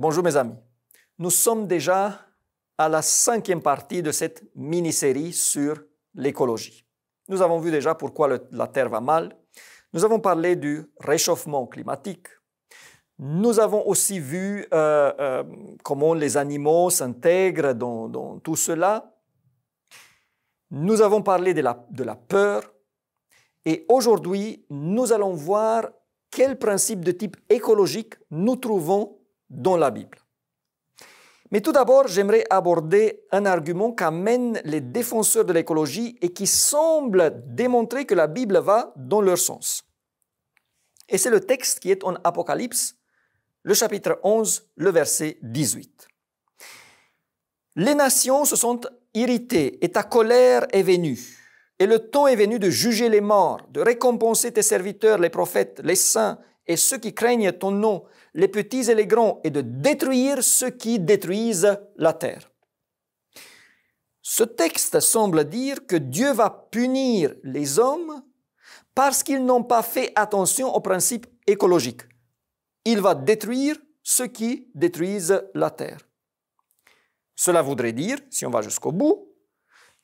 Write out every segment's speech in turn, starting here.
Bonjour mes amis, nous sommes déjà à la 5e partie de cette mini-série sur l'écologie. Nous avons vu déjà pourquoi la Terre va mal, nous avons parlé du réchauffement climatique, nous avons aussi vu comment les animaux s'intègrent dans tout cela, nous avons parlé de la peur et aujourd'hui nous allons voir quels principes de type écologique nous trouvons dans la Bible. Mais tout d'abord, j'aimerais aborder un argument qu'amènent les défenseurs de l'écologie et qui semble démontrer que la Bible va dans leur sens. Et c'est le texte qui est en Apocalypse, le chapitre 11, le verset 18. Les nations se sont irritées et ta colère est venue. Et le temps est venu de juger les morts, de récompenser tes serviteurs, les prophètes, les saints et ceux qui craignent ton nom, les petits et les grands, et de détruire ceux qui détruisent la terre. Ce texte semble dire que Dieu va punir les hommes parce qu'ils n'ont pas fait attention aux principes écologiques. Il va détruire ceux qui détruisent la terre. Cela voudrait dire, si on va jusqu'au bout,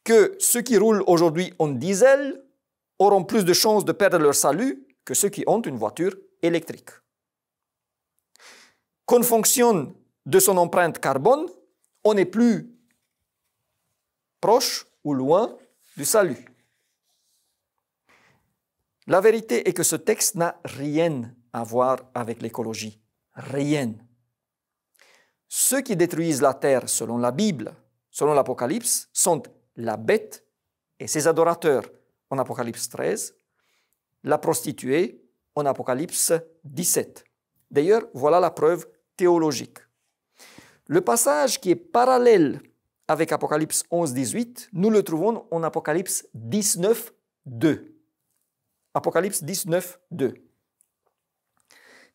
que ceux qui roulent aujourd'hui en diesel auront plus de chances de perdre leur salut que ceux qui ont une voiture électrique. Qu'en fonction de son empreinte carbone, on n'est plus proche ou loin du salut. La vérité est que ce texte n'a rien à voir avec l'écologie. Rien. Ceux qui détruisent la terre selon la Bible, selon l'Apocalypse, sont la bête et ses adorateurs en Apocalypse 13, la prostituée en Apocalypse 17. D'ailleurs, voilà la preuve théologique. Le passage qui est parallèle avec Apocalypse 11, 18, nous le trouvons en Apocalypse 19, 2. Apocalypse 19, 2.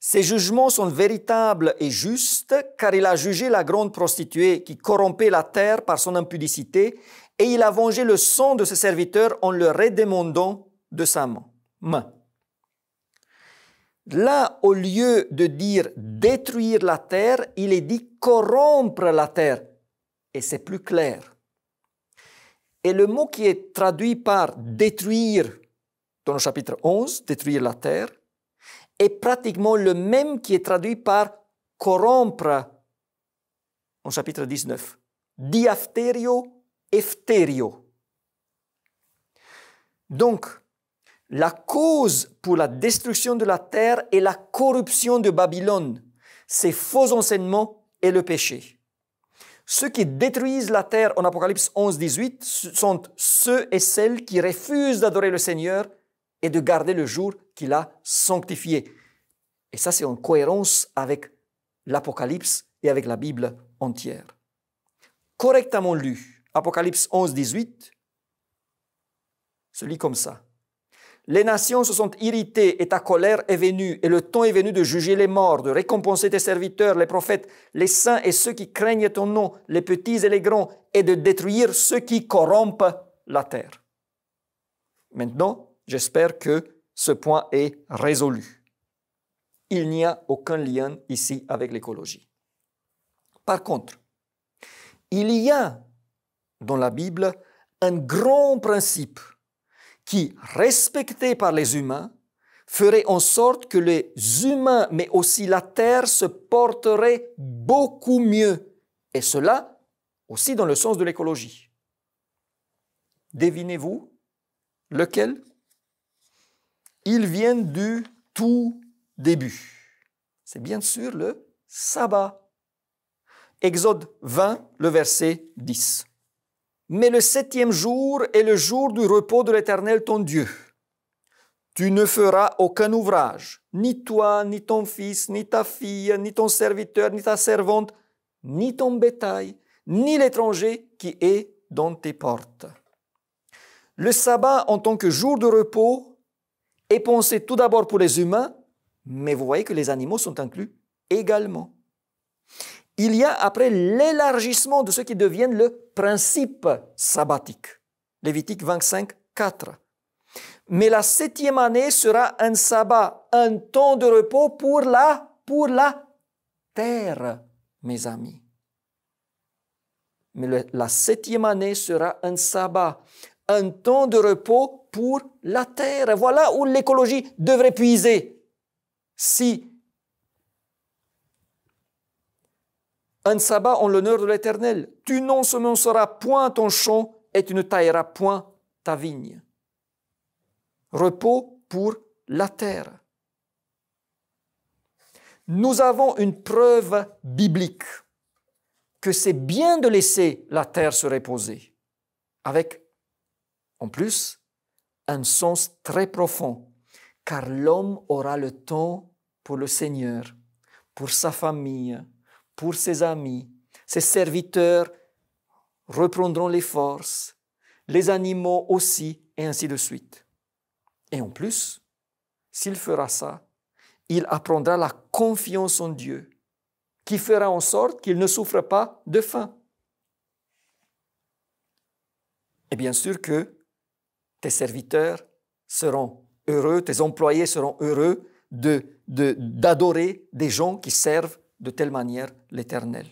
Ces jugements sont véritables et justes, car il a jugé la grande prostituée qui corrompait la terre par son impudicité, et il a vengé le sang de ses serviteurs en le redemandant de sa main. Là, au lieu de dire détruire la terre, il est dit corrompre la terre. Et c'est plus clair. Et le mot qui est traduit par détruire dans le chapitre 11, détruire la terre, est pratiquement le même qui est traduit par corrompre au chapitre 19. Diaphterio, ephterio. Donc, la cause pour la destruction de la terre est la corruption de Babylone, ses faux enseignements et le péché. Ceux qui détruisent la terre en Apocalypse 11, 18 sont ceux et celles qui refusent d'adorer le Seigneur et de garder le jour qu'il a sanctifié. Et ça, c'est en cohérence avec l'Apocalypse et avec la Bible entière. Correctement lu, Apocalypse 11, 18 se lit comme ça. Les nations se sont irritées et ta colère est venue, et le temps est venu de juger les morts, de récompenser tes serviteurs, les prophètes, les saints et ceux qui craignent ton nom, les petits et les grands, et de détruire ceux qui corrompent la terre. Maintenant, j'espère que ce point est résolu. Il n'y a aucun lien ici avec l'écologie. Par contre, il y a dans la Bible un grand principe qui, respecté par les humains, ferait en sorte que les humains, mais aussi la terre, se porteraient beaucoup mieux. Et cela aussi dans le sens de l'écologie. Devinez-vous lequel? Il vient du tout début. C'est bien sûr le sabbat. Exode 20, le verset 10. Mais le 7e jour est le jour du repos de l'Éternel ton Dieu. Tu ne feras aucun ouvrage, ni toi, ni ton fils, ni ta fille, ni ton serviteur, ni ta servante, ni ton bétail, ni l'étranger qui est dans tes portes. Le sabbat en tant que jour de repos est pensé tout d'abord pour les humains, mais vous voyez que les animaux sont inclus également. Il y a après l'élargissement de ce qui deviennent le principe sabbatique. Lévitique 25, 4. Mais la 7e année sera un sabbat, un temps de repos pour la terre. mes amis. Mais la 7e année sera un sabbat, un temps de repos pour la terre. Voilà où l'écologie devrait puiser. Si un sabbat en l'honneur de l'Éternel, tu n'ensemenceras point ton champ et tu ne tailleras point ta vigne. Repos pour la terre. Nous avons une preuve biblique que c'est bien de laisser la terre se reposer, avec, en plus, un sens très profond, car l'homme aura le temps pour le Seigneur, pour sa famille, pour ses amis, ses serviteurs reprendront les forces, les animaux aussi, et ainsi de suite. Et en plus, s'il fera ça, il apprendra la confiance en Dieu, qui fera en sorte qu'il ne souffre pas de faim. Et bien sûr que tes serviteurs seront heureux, tes employés seront heureux d'adorer des gens qui servent de telle manière l'Éternel.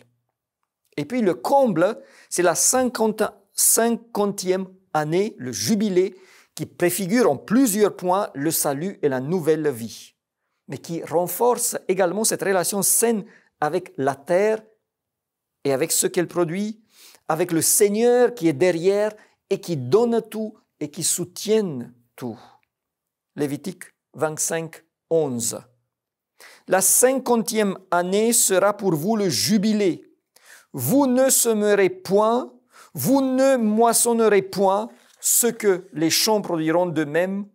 Et puis le comble, c'est la 50e année, le jubilé, qui préfigure en plusieurs points le salut et la nouvelle vie, mais qui renforce également cette relation saine avec la terre et avec ce qu'elle produit, avec le Seigneur qui est derrière et qui donne tout et qui soutient tout. Lévitique 25, 11. La 50e année sera pour vous le jubilé. Vous ne semerez point, vous ne moissonnerez point ce que les champs produiront d'eux-mêmes,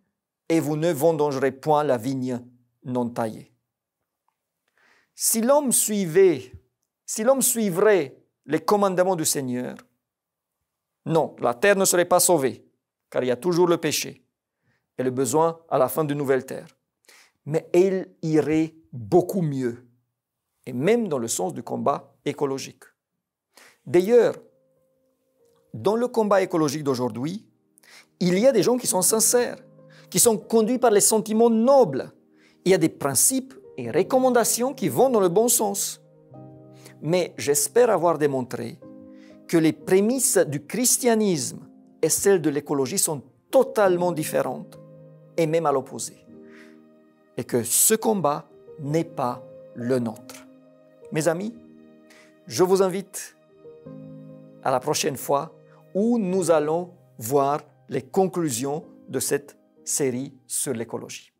et vous ne vendangerez point la vigne non taillée. Si l'homme suivrait les commandements du Seigneur, non, la terre ne serait pas sauvée, car il y a toujours le péché et le besoin à la fin d'une nouvelle terre. Mais elle irait beaucoup mieux, et même dans le sens du combat écologique. D'ailleurs, dans le combat écologique d'aujourd'hui, il y a des gens qui sont sincères, qui sont conduits par les sentiments nobles. Il y a des principes et recommandations qui vont dans le bon sens. Mais j'espère avoir démontré que les prémices du christianisme et celles de l'écologie sont totalement différentes, et même à l'opposé. Et que ce combat n'est pas le nôtre. Mes amis, je vous invite à la prochaine fois où nous allons voir les conclusions de cette série sur l'écologie.